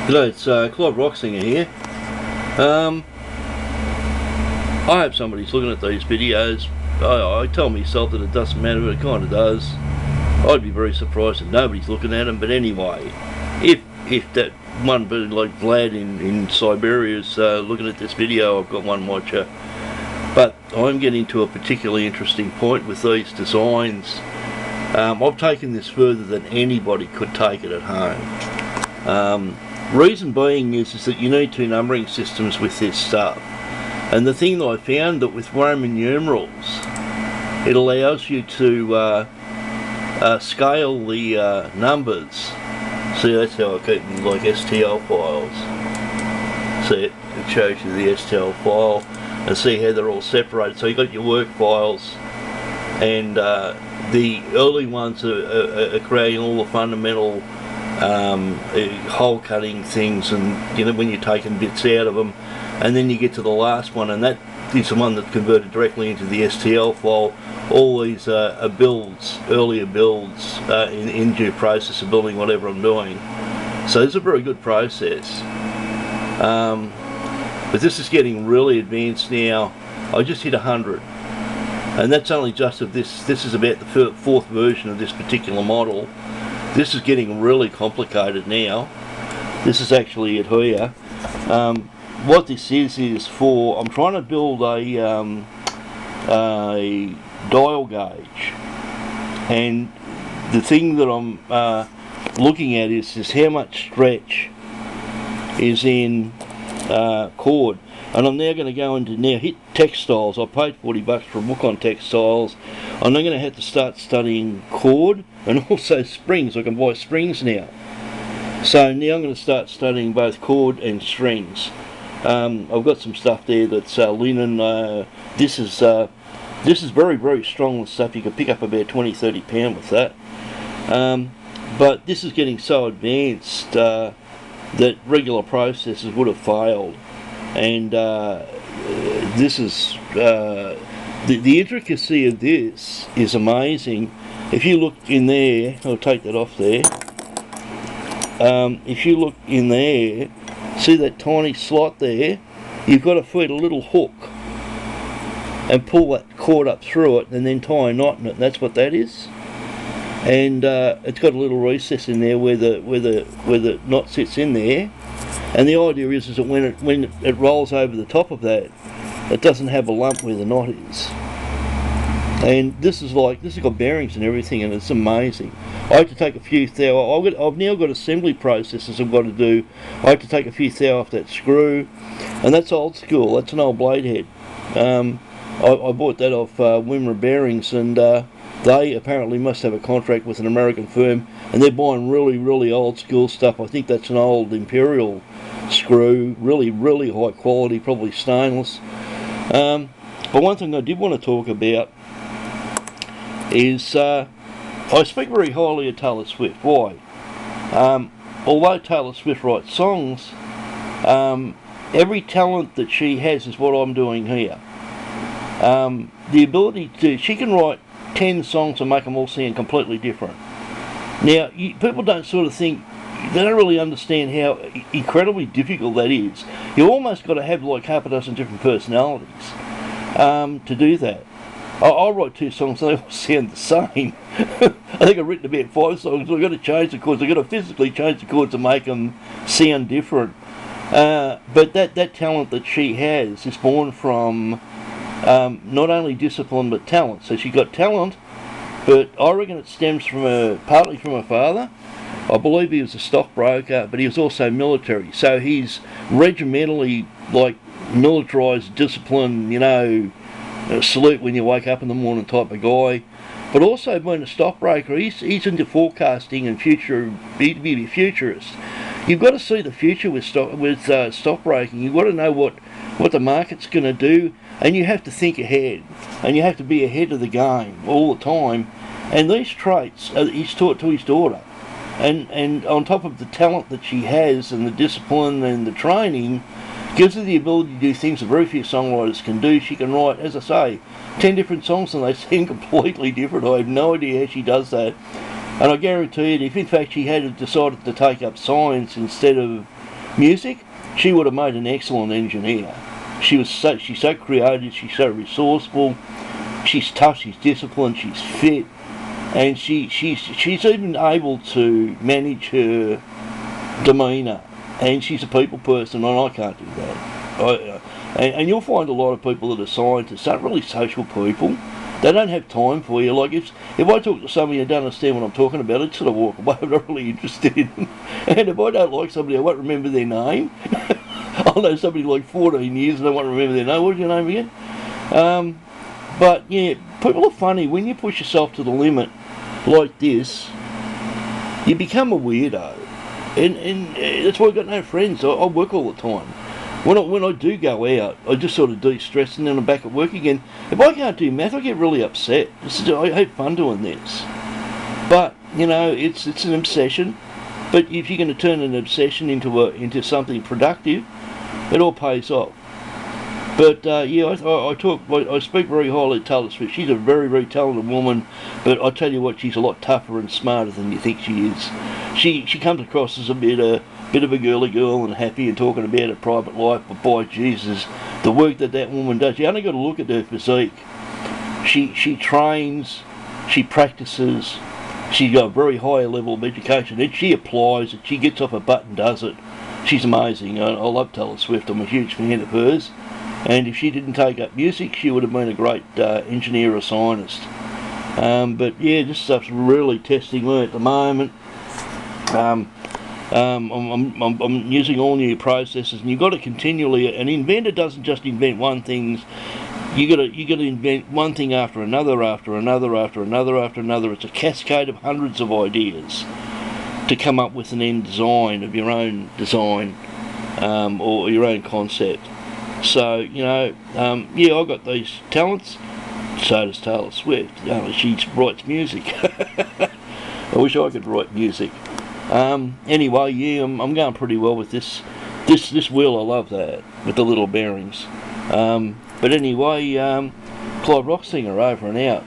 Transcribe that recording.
G'day, it's Clive Rocksinger here. I hope somebody's looking at these videos. I tell myself that it doesn't matter, but it kind of does. I'd be very surprised if nobody's looking at them, but anyway, if that one bit like Vlad in Siberia is looking at this video, I've got one watcher. But I'm getting to a particularly interesting point with these designs. I've taken this further than anybody could take it at home. Reason being is that you need two numbering systems with this stuff. And the thing that I found that with Roman numerals, it allows you to scale the numbers. See, that's how I keep them like STL files. See, it shows you the STL file and see how they're all separated. So you've got your work files, and the early ones are creating all the fundamental hole cutting things, and you know, when you're taking bits out of them, and then you get to the last one, and that is the one that converted directly into the STL file. All these are builds, earlier builds in due process of building whatever I'm doing. So it's a very good process. But this is getting really advanced now. I just hit 100, and that's only just of this. This is about the fourth version of this particular model. This is getting really complicated now. This is actually it here. What this is for, I'm trying to build a dial gauge, and the thing that I'm looking at is how much stretch is in chord. And I'm now going to go into hit textiles. I paid $40 for a book on textiles. I'm now going to have to start studying chord and also springs. I can buy springs now. So now I'm going to start studying both chord and strings. I've got some stuff there that's linen. This is very, very strong stuff. You can pick up about 20-30 pound with that. But this is getting so advanced that regular processes would have failed. And this is the intricacy of this is amazing. If you look in there, I'll take that off there. If you look in there, see that tiny slot there? You've got to feed a little hook and pull that cord up through it, and then tie a knot in it. And that's what that is. And it's got a little recess in there where the knot sits in there. And the idea is that when it rolls over the top of that, it doesn't have a lump where the knot is. And this has got bearings and everything, and it's amazing. I had to take a few thou. I've now got assembly processes I've got to do. I had to take a few thou off that screw, and that's old school. That's an old blade head. I bought that off Wimmer Bearings, and they apparently must have a contract with an American firm, and they're buying really, really old school stuff. I think that's an old Imperial screw, really, really high quality, probably stainless. But one thing I did want to talk about is I speak very highly of Taylor Swift. Why? Although Taylor Swift writes songs, every talent that she has is what I'm doing here. The ability she can write 10 songs and make them all sound completely different. Now, people don't sort of think, they don't really understand how incredibly difficult that is. You almost got to have like half a dozen different personalities to do that. I'll write 2 songs and they all sound the same. I think I've written about 5 songs. I've got to change the chords. I've got to physically change the chords to make them sound different. But that talent that she has is born from not only discipline but talent. So she got talent, but I reckon it stems from partly from her father. I believe he was a stockbroker, but he was also military. So he's regimentally, like, militarised, discipline, you know, salute when you wake up in the morning type of guy. But also being a stockbroker, he's into forecasting and be a futurist. You've got to see the future with stockbroking. You've got to know what the market's going to do, and you have to think ahead, and you have to be ahead of the game all the time. And these traits he's taught to his daughter, and on top of the talent that she has and the discipline and the training, gives her the ability to do things that very few songwriters can do. She can write, as I say, 10 different songs and they seem completely different. I have no idea how she does that. And I guarantee it, if in fact she had decided to take up science instead of music, she would have made an excellent engineer. She's so creative, she's so resourceful, she's tough, she's disciplined, she's fit, and she's even able to manage her demeanour, and she's a people person, and I can't do that. And you'll find a lot of people that are scientists aren't really social people. They don't have time for you. Like if I talk to somebody and don't understand what I'm talking about, I'd sort of walk away. I'm not really interested in them. And if I don't like somebody, I won't remember their name. I'll know somebody like 14 years and I won't remember their name. What's your name again? But yeah, people are funny. When you push yourself to the limit like this, you become a weirdo. And that's why I've got no friends. I work all the time. When I do go out, I just sort of de-stress and then I'm back at work again. If I can't do math, I get really upset. I have fun doing this. But, you know, it's an obsession. But if you're going to turn an obsession into something productive, it all pays off. But yeah, I speak very highly of Taylor Swift. She's a very, very talented woman, but I tell you what, she's a lot tougher and smarter than you think she is. She comes across as a bit of a girly girl and happy and talking about her private life, but by Jesus, the work that woman does, you only got to look at her physique. She trains, she practices, she's got a very high level of education, and she applies it, she gets off a butt and does it. She's amazing. I love Taylor Swift, I'm a huge fan of hers. And if she didn't take up music, she would have been a great engineer or scientist. But yeah, this stuff's really testing me at the moment. I'm using all new processes, and you've got to continually. An inventor doesn't just invent one thing. You got to invent one thing after another, after another, after another, after another. It's a cascade of hundreds of ideas to come up with an end design of your own design or your own concept. So, you know, yeah, I've got these talents, so does Taylor Swift. She writes music. I wish I could write music. Anyway, yeah, I'm going pretty well with this wheel. I love that, with the little bearings. But anyway, Clive Rocksinger over and out.